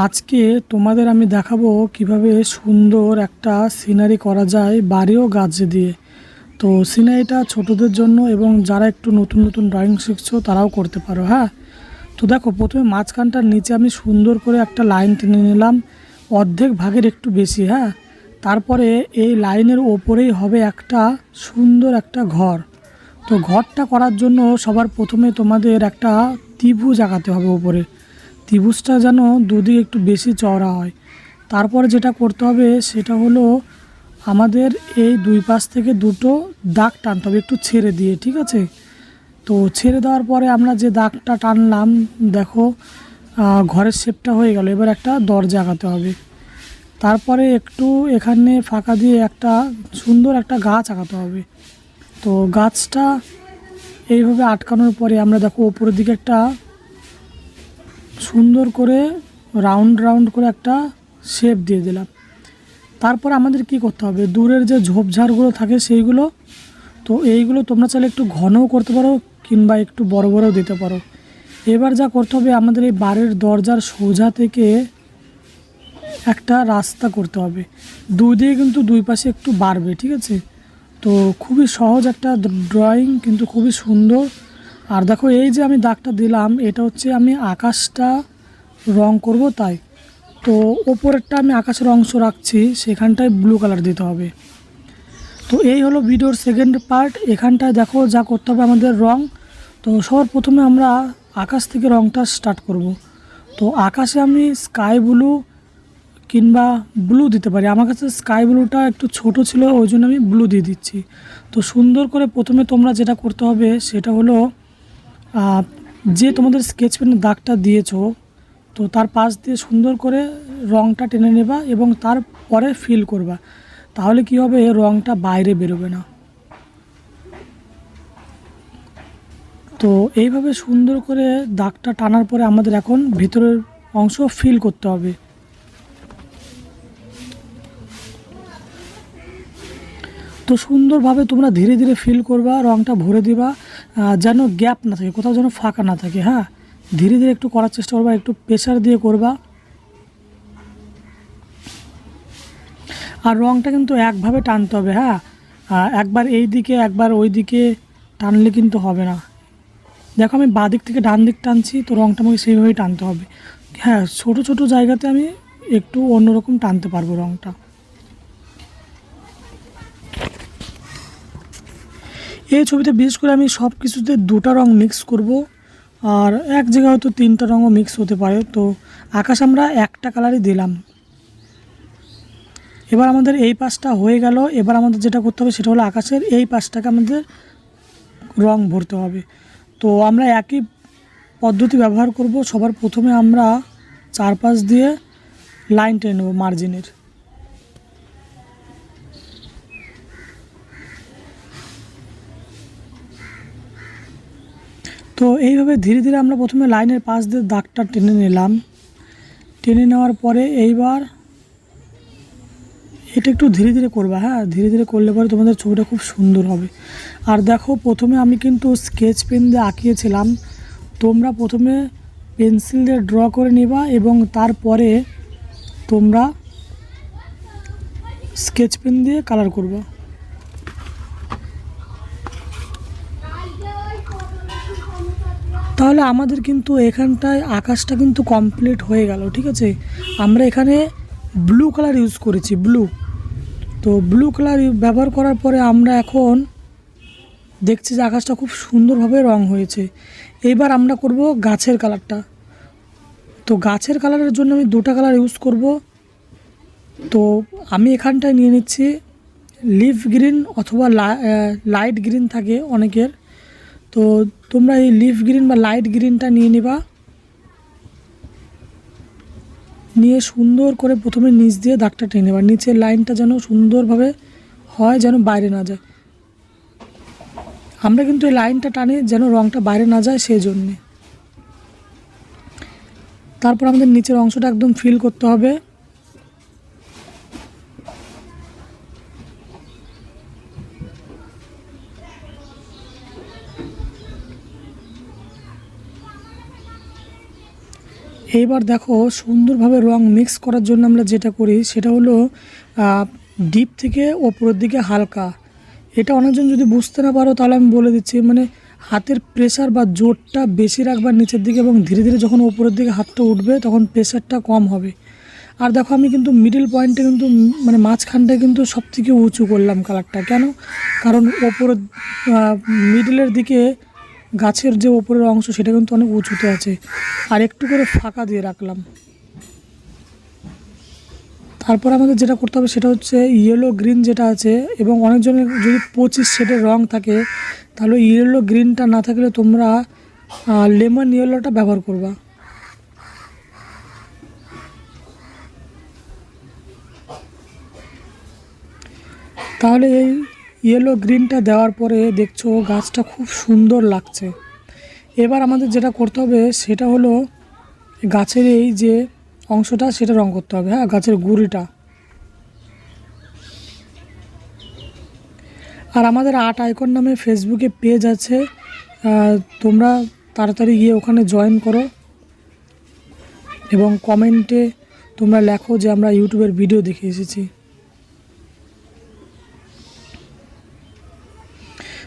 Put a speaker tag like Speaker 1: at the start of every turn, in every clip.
Speaker 1: আজকে তোমাদের আমি দেখাবো কিভাবে সুন্দর একটা সিনারি করা যায় বাড়ি ও গাছ দিয়ে। তো সিনারিটা ছোটদের জন্য এবং যারা একটু নতুন নতুন ড্রয়িং শিখছো তারাও করতে পারো। হ্যাঁ, তো দেখো, প্রথমে মাঝখানটার নিচে আমি সুন্দর করে একটা লাইন টেনে নিলাম, অর্ধেক ভাগের একটু বেশি। হ্যাঁ, তারপরে এই লাইনের ওপরেই হবে একটা সুন্দর একটা ঘর। তো ঘরটা করার জন্য সবার প্রথমে তোমাদের একটা ত্রিভুজ আঁকাতে হবে ওপরে। ত্রিভুজটা যেন দুদিকে একটু বেশি চওড়া হয়। তারপরে যেটা করতে হবে সেটা হলো আমাদের এই দুই পাশ থেকে দুটো দাগ টানতে হবে একটু ছেড়ে দিয়ে, ঠিক আছে? তো ছেড়ে দেওয়ার পরে আমরা যে দাগটা টানলাম, দেখো ঘরের শেপটা হয়ে গেল। এবার একটা দরজা আঁকাতে হবে। তারপরে একটু এখানে ফাঁকা দিয়ে একটা সুন্দর একটা গাছ আঁকাতে হবে। তো গাছটা এইভাবে আটকানোর পরে আমরা দেখো ওপরের দিকে একটা সুন্দর করে রাউন্ড রাউন্ড করে একটা শেপ দিয়ে দিলাম। তারপর আমাদের কি করতে হবে, দূরের যে ঝোপঝাড়গুলো থাকে সেইগুলো, তো এইগুলো তোমরা চাইলে একটু ঘনও করতে পারো কিংবা একটু বড় বড়ও দিতে পারো। এবার যা করতে হবে, আমাদের এই বাড়ির দরজার সোজা থেকে একটা রাস্তা করতে হবে। দুই দিকে কিন্তু দুই পাশে একটু বাড়বে, ঠিক আছে? তো খুবই সহজ একটা ড্রয়িং, কিন্তু খুবই সুন্দর। আর দেখো, এই যে আমি দাগটা দিলাম, এটা হচ্ছে আমি আকাশটা রং করব তাই। তো ওপরেরটা আমি আকাশের অংশ রাখছি, সেখানটায় ব্লু কালার দিতে হবে। তো এই হলো ভিডিওর সেকেন্ড পার্ট। এখানটায় দেখো যা করতে হবে আমাদের রং। তো সবার প্রথমে আমরা আকাশ থেকে রংটা স্টার্ট করব। তো আকাশে আমি স্কাই ব্লু কিংবা ব্লু দিতে পারি। আমার কাছে স্কাই ব্লুটা একটু ছোট ছিল, ওই জন্য আমি ব্লু দিয়ে দিচ্ছি। তো সুন্দর করে প্রথমে তোমরা যেটা করতে হবে সেটা হলো যে তোমাদের স্কেচ পেনের দাগটা দিয়েছো, তো তার পাশ দিয়ে সুন্দর করে রংটা টেনে নেবা এবং তারপরে ফিল করবা। তাহলে কি হবে, রংটা বাইরে বেরোবে না। তো এইভাবে সুন্দর করে দাগটা টানার পরে আমাদের এখন ভিতরের অংশ ফিল করতে হবে। তো সুন্দরভাবে তোমরা ধীরে ধীরে ফিল করবা, রংটা ভরে দিবা, যেন গ্যাপ না থাকে, কোথাও যেন ফাঁকা না থাকে। হ্যাঁ, ধীরে ধীরে একটু করার চেষ্টা করবা, একটু প্রেশার দিয়ে করবা। আর রংটা কিন্তু একভাবে টানতে হবে। হ্যাঁ, একবার এই দিকে একবার ওই দিকে টানলে কিন্তু হবে না। দেখো, আমি বাঁ দিক থেকে ডান দিক টানছি, তো রংটা আমাকে সেইভাবেই টানতে হবে। হ্যাঁ, ছোট ছোট জায়গাতে আমি একটু অন্যরকম টানতে পারবো রংটা। এই ছবিতে বিশেষ করে আমি সব কিছুতে দুটা রং মিক্স করব, আর এক জায়গায় হয়তো তিনটা রঙও মিক্স হতে পারে। তো আকাশ আমরা একটা কালারই দিলাম। এবার আমাদের এই পাশটা হয়ে গেল। এবার আমাদের যেটা করতে হবে সেটা হলো আকাশের এই পাশটাকে আমাদের রং ভরতে হবে। তো আমরা একই পদ্ধতি ব্যবহার করব। সবার প্রথমে আমরা চারপাশ দিয়ে লাইন টেনে নেব মার্জিনের। তো এইভাবে ধীরে ধীরে আমরা প্রথমে লাইনের পাশ দিয়ে দাগটা টেনে নিলাম। টেনে নেওয়ার পরে এইবার এটা একটু ধীরে ধীরে করবা। হ্যাঁ, ধীরে ধীরে করলে পরে তোমাদের ছবিটা খুব সুন্দর হবে। আর দেখো, প্রথমে আমি কিন্তু স্কেচ পেন দিয়ে আঁকিয়েছিলাম, তোমরা প্রথমে পেন্সিল দিয়ে ড্র করে নিবা এবং তারপরে তোমরা স্কেচ পেন দিয়ে কালার করবা। তাহলে আমাদের কিন্তু এখানটায় আকাশটা কিন্তু কমপ্লিট হয়ে গেল, ঠিক আছে? আমরা এখানে ব্লু কালার ইউজ করেছি, ব্লু। তো ব্লু কালার ব্যবহার করার পরে আমরা এখন দেখছি যে আকাশটা খুব সুন্দরভাবে রং হয়েছে। এইবার আমরা করব গাছের কালারটা। তো গাছের কালারের জন্য আমি দুটা কালার ইউজ করব। তো আমি এখানটায় নিয়ে নিচ্ছি লিফ গ্রিন অথবা লাইট গ্রিন থাকে অনেকের। তো তোমরা এই লিফ গ্রিন বা লাইট গ্রিনটা নিয়ে নিবা। নিয়ে সুন্দর করে প্রথমে নিচ দিয়ে দাগটা টেনে নেবা, নিচের লাইনটা যেন সুন্দরভাবে হয়, যেন বাইরে না যায়। আমরা কিন্তু এই লাইনটা টানি যেন রঙটা বাইরে না যায়, সেই জন্যে। তারপর আমাদের নিচের অংশটা একদম ফিল করতে হবে। এইবার দেখো সুন্দরভাবে রং মিক্স করার জন্য আমরা যেটা করি সেটা হলো ডিপ থেকে ওপরের দিকে হালকা। এটা অনেকজন যদি বুঝতে না পারো তাহলে আমি বলে দিচ্ছি, মানে হাতের প্রেশার বা জোরটা বেশি রাখবার নিচের দিকে, এবং ধীরে ধীরে যখন ওপরের দিকে হাতটা উঠবে তখন প্রেশারটা কম হবে। আর দেখো আমি কিন্তু মিডল পয়েন্টে কিন্তু মানে মাঝখানটায় কিন্তু সব থেকে উঁচু করলাম কালারটা। কেন? কারণ ওপরের মিডলের দিকে গাছের যে ওপরের অংশ সেটা কিন্তু অনেক উঁচুতে আছে, আর একটু করে ফাঁকা দিয়ে রাখলাম। তারপর আমাদের যেটা করতে হবে সেটা হচ্ছে ইয়েলো গ্রিন যেটা আছে, এবং অনেকজনের যদি 25 শেডের রং থাকে তাহলে ইয়েলো গ্রিনটা না থাকলে তোমরা লেমন ইয়েলোটা ব্যবহার করবা। তাহলে এই ইয়েলো গ্রিনটা দেওয়ার পরে দেখছো গাছটা খুব সুন্দর লাগছে। এবার আমাদের যেটা করতে হবে সেটা হলো গাছের এই যে অংশটা সেটা রং করতে হবে। হ্যাঁ, গাছের গুঁড়িটা। আর আমাদের আর্ট আইকন নামে ফেসবুকে পেজ আছে, তোমরা তাড়াতাড়ি গিয়ে ওখানে জয়েন করো এবং কমেন্টে তোমরা লেখো যে আমরা ইউটিউবের ভিডিও দেখে এসেছি।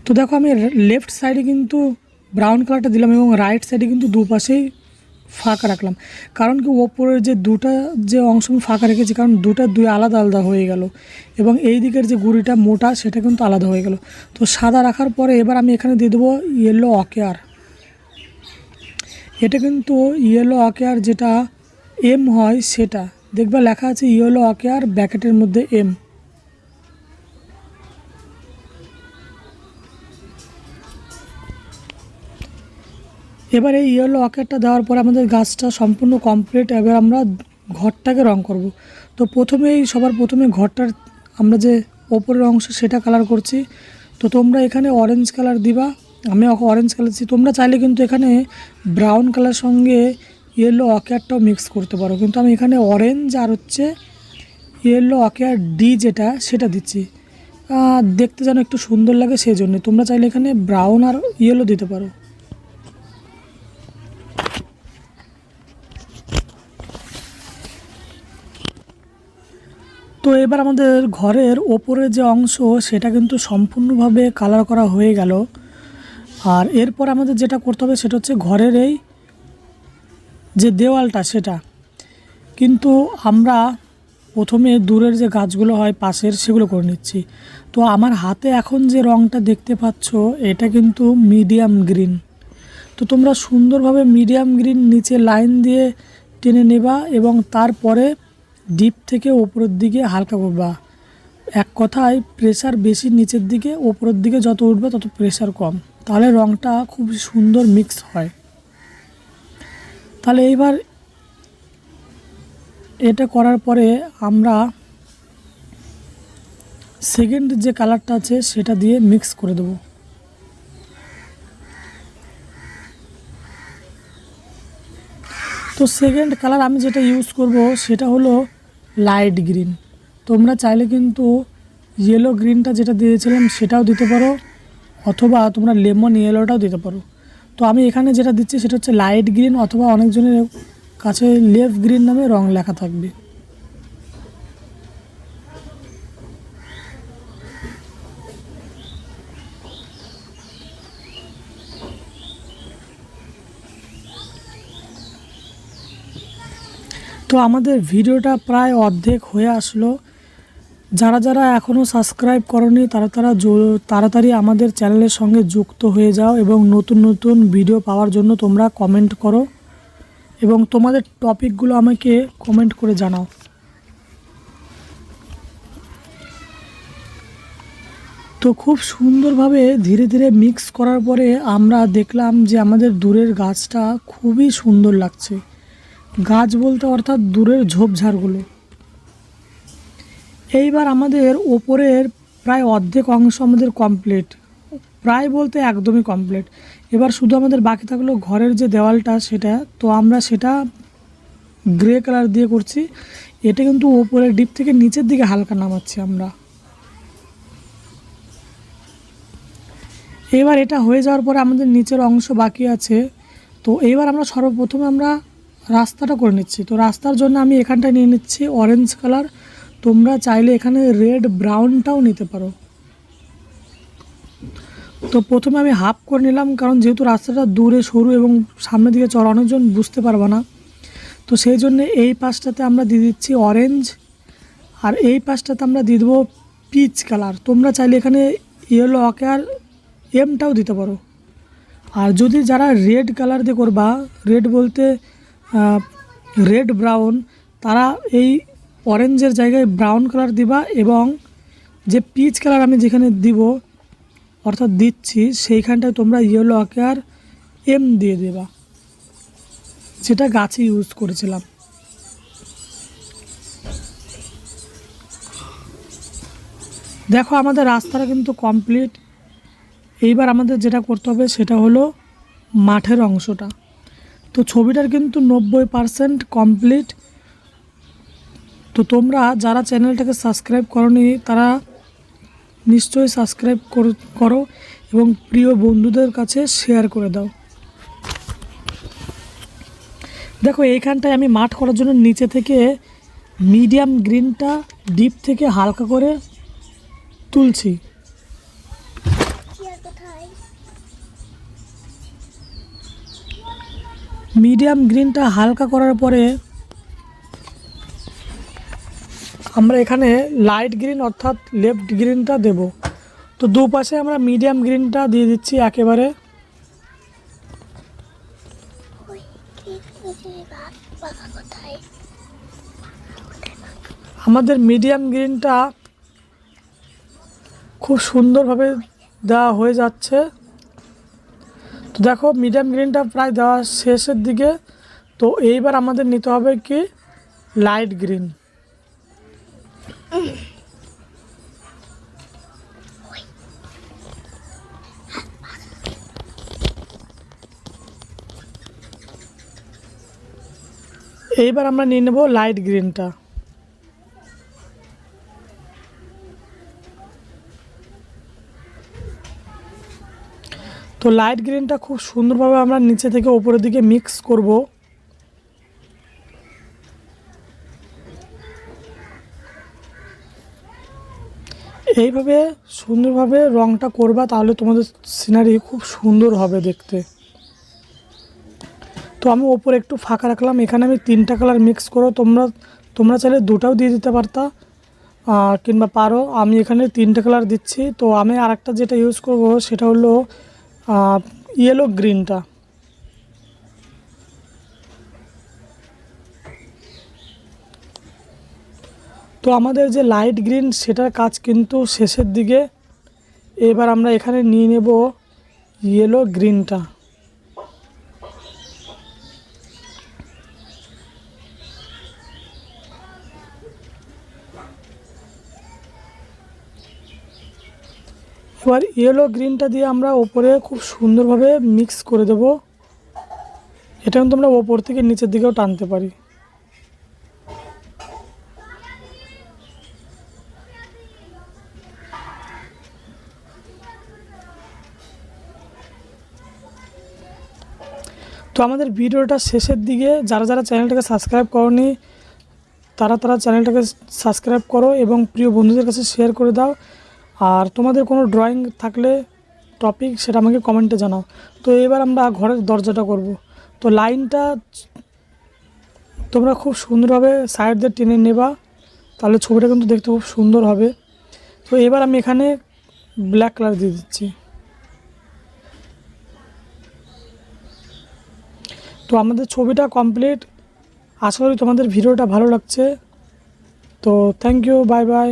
Speaker 1: তো দেখো আমি লেফট সাইডে কিন্তু ব্রাউন কালারটা দিলাম এবং রাইট সাইডে কিন্তু দুপাশেই ফাঁকা রাখলাম। কারণ কি ওপরের যে দুটা যে অংশ আমি ফাঁকা রেখেছি, কারণ দুই আলাদা আলাদা হয়ে গেল, এবং এই দিকের যে গুঁড়িটা মোটা সেটা কিন্তু আলাদা হয়ে গেল। তো সাদা রাখার পরে এবার আমি এখানে দিয়ে দেবো ইয়েলো অকেয়ার। এটা কিন্তু ইয়েলো অকেয়ার যেটা এম হয় সেটা দেখবা লেখা আছে ইয়েলো অকেয়ার ব্র্যাকেটের মধ্যে এম। এবার এই ইয়েলো অকেটটা দেওয়ার পরে আমাদের গাছটা সম্পূর্ণ কমপ্লিট। এবার আমরা ঘরটাকে রং করব। তো সবার প্রথমে ঘরটার আমরা যে ওপরের অংশ সেটা কালার করছি। তো তোমরা এখানে অরেঞ্জ কালার দিবা, আমি অরেঞ্জ কালার দিচ্ছি। তোমরা চাইলে কিন্তু এখানে ব্রাউন কালার সঙ্গে ইয়েলো অকেয়ারটাও মিক্স করতে পারো, কিন্তু আমি এখানে অরেঞ্জ আর হচ্ছে ইয়েলো অকেয়ার ডি যেটা সেটা দিচ্ছি, দেখতে যেন একটু সুন্দর লাগে সেই জন্য। তোমরা চাইলে এখানে ব্রাউন আর ইয়েলো দিতে পারো। তো এবার আমাদের ঘরের ওপরে যে অংশ সেটা কিন্তু সম্পূর্ণভাবে কালার করা হয়ে গেল। আর এরপর আমাদের যেটা করতে হবে সেটা হচ্ছে ঘরের এই যে দেওয়ালটা সেটা কিন্তু আমরা প্রথমে দূরের যে গাছগুলো হয় পাশের সেগুলো করে নিচ্ছি। তো আমার হাতে এখন যে রঙটা দেখতে পাচ্ছ এটা কিন্তু মিডিয়াম গ্রিন। তো তোমরা সুন্দরভাবে মিডিয়াম গ্রিন নিচে লাইন দিয়ে টেনে নেবা এবং তারপরে ডিপ থেকে ওপরের দিকে হালকা করবা। এক কথায় প্রেসার বেশি নিচের দিকে, ওপরের দিকে যত উঠবে তত প্রেসার কম, তাহলে রঙটা খুব সুন্দর মিক্স হয়। তাহলে এইবার এটা করার পরে আমরা সেকেন্ড যে কালারটা আছে সেটা দিয়ে মিক্স করে দেব। তো সেকেন্ড কালার আমি যেটা ইউজ করব সেটা হলো লাইট গ্রিন। তোমরা চাইলে কিন্তু ইয়েলো গ্রিনটা যেটা দিয়েছিলাম সেটাও দিতে পারো, অথবা তোমরা লেমন ইয়েলোটাও দিতে পারো। তো আমি এখানে যেটা দিচ্ছি সেটা হচ্ছে লাইট গ্রিন, অথবা অনেকজনের কাছে লেফ গ্রিন নামে রং লেখা থাকবে। তো আমাদের ভিডিওটা প্রায় অর্ধেক হয়ে আসলো। যারা যারা এখনও সাবস্ক্রাইব করনি তাড়াতাড়ি আমাদের চ্যানেলের সঙ্গে যুক্ত হয়ে যাও এবং নতুন নতুন ভিডিও পাওয়ার জন্য তোমরা কমেন্ট করো এবং তোমাদের টপিকগুলো আমাকে কমেন্ট করে জানাও। তো খুব সুন্দরভাবে ধীরে ধীরে মিক্স করার পরে আমরা দেখলাম যে আমাদের দূরের গাছটা খুবই সুন্দর লাগছে। গাছ বলতে অর্থাৎ দূরের ঝোপঝাড়গুলো। এইবার আমাদের ওপরের প্রায় অর্ধেক অংশ আমাদের কমপ্লিট, প্রায় বলতে একদমই কমপ্লিট। এবার শুধু আমাদের বাকি থাকলো ঘরের যে দেওয়ালটা সেটা। তো আমরা সেটা গ্রে কালার দিয়ে করছি। এটা কিন্তু ওপরের ডিপ থেকে নিচের দিকে হালকা নামাচ্ছি আমরা। এবার এটা হয়ে যাওয়ার পরে আমাদের নিচের অংশ বাকি আছে। তো এইবার আমরা সর্বপ্রথমে আমরা রাস্তাটা করে নিচ্ছি। তো রাস্তার জন্য আমি এখানটায় নিয়ে নিচ্ছি অরেঞ্জ কালার, তোমরা চাইলে এখানে রেড ব্রাউনটাও নিতে পারো। তো প্রথমে আমি হাফ করে নিলাম, কারণ যেহেতু রাস্তাটা দূরে সরু এবং সামনের দিকে চড়া, অনেকজন বুঝতে পারবে না। তো সেই জন্যে এই পাশটাতে আমরা দিয়ে দিচ্ছি অরেঞ্জ, আর এই পাশটাতে আমরা দিয়ে দেবো পিচ কালার। তোমরা চাইলে এখানে ইয়েলো আকার এমটাও দিতে পারো। আর যদি যারা রেড কালার দিয়ে করবা, রেড বলতে রেড ব্রাউন, তারা এই অরেঞ্জের জায়গায় ব্রাউন কালার দিবা, এবং যে পিচ কালার আমি যেখানে দিব অর্থাৎ দিচ্ছি সেইখানটায় তোমরা ইয়েলো আকার এম দিয়ে দেবা, যেটা গাছে ইউজ করেছিলাম। দেখো আমাদের রাস্তাটা কিন্তু কমপ্লিট। এইবার আমাদের যেটা করতে হবে সেটা হলো মাঠের অংশটা। তো ছবিটার কিন্তু 90% কমপ্লিট। তো তোমরা যারা চ্যানেলটাকে সাবস্ক্রাইব করোনি তারা নিশ্চয়ই সাবস্ক্রাইব করো এবং প্রিয় বন্ধুদের কাছে শেয়ার করে দাও। দেখো এইখানটায় আমি মাঠ করার জন্য নিচে থেকে মিডিয়াম গ্রিনটা ডিপ থেকে হালকা করে তুলছি। মিডিয়াম গ্রিনটা হালকা করার পরে আমরা এখানে লাইট গ্রিন অর্থাৎ লেফট গ্রিনটা দেব। তো দুপাশে আমরা মিডিয়াম গ্রিনটা দিয়ে দিচ্ছি একেবারে। আমাদের মিডিয়াম গ্রিনটা খুব সুন্দরভাবে দেওয়া হয়ে যাচ্ছে। তো দেখো মিডিয়াম গ্রিনটা প্রায় দেওয়া শেষের দিকে। তো এইবার আমাদের নিতে হবে কি লাইট গ্রিন। এইবার আমরা নিয়ে নেব লাইট গ্রিনটা। তো লাইট গ্রিনটা খুব সুন্দরভাবে আমরা নিচে থেকে উপরের দিকে মিক্স করব। এইভাবে সুন্দরভাবে রংটা করবা, তাহলে তোমাদের সিনারি খুব সুন্দর হবে দেখতে। তো আমি ওপরে একটু ফাঁকা রাখলাম, এখানে আমি 3টা কালার মিক্স করো। তোমরা চাইলে 2টাও দিয়ে দিতে পারতা কিংবা পারো। আমি এখানে 3টে কালার দিচ্ছি। তো আমি আরেকটা যেটা ইউজ করব সেটা হলো ইয়েলো গ্রিনটা। তো আমাদের যে লাইট গ্রিন সেটার কাজ কিন্তু শেষের দিকে। এবার আমরা এখানে নিয়ে নেব ইয়েলো গ্রিনটা। এবার ইয়েলো গ্রিনটা দিয়ে আমরা ওপরে খুব সুন্দরভাবে মিক্স করে দেব। এটা কিন্তু আমরা ওপর থেকে নিচের দিকেও টানতে পারি। তো আমাদের ভিডিওটা শেষের দিকে। যারা যারা চ্যানেলটাকে সাবস্ক্রাইব করোনি তারা চ্যানেলটাকে সাবস্ক্রাইব করো এবং প্রিয় বন্ধুদের কাছে শেয়ার করে দাও। আর তোমাদের কোনো ড্রয়িং থাকলে টপিক সেটা আমাকে কমেন্টে জানাও। তো এবার আমরা ঘরের দরজাটা করব। তো লাইনটা তোমরা খুব সুন্দরভাবে সাইড দিয়ে টেনে নেবা, তাহলে ছবিটা কিন্তু দেখতে খুব সুন্দর হবে। তো এবার আমি এখানে ব্ল্যাক কালার দিয়ে দিচ্ছি। তো আমাদের ছবিটা কমপ্লিট। আশা করি তোমাদের ভিডিওটা ভালো লাগছে। তো থ্যাংক ইউ, বাই বাই।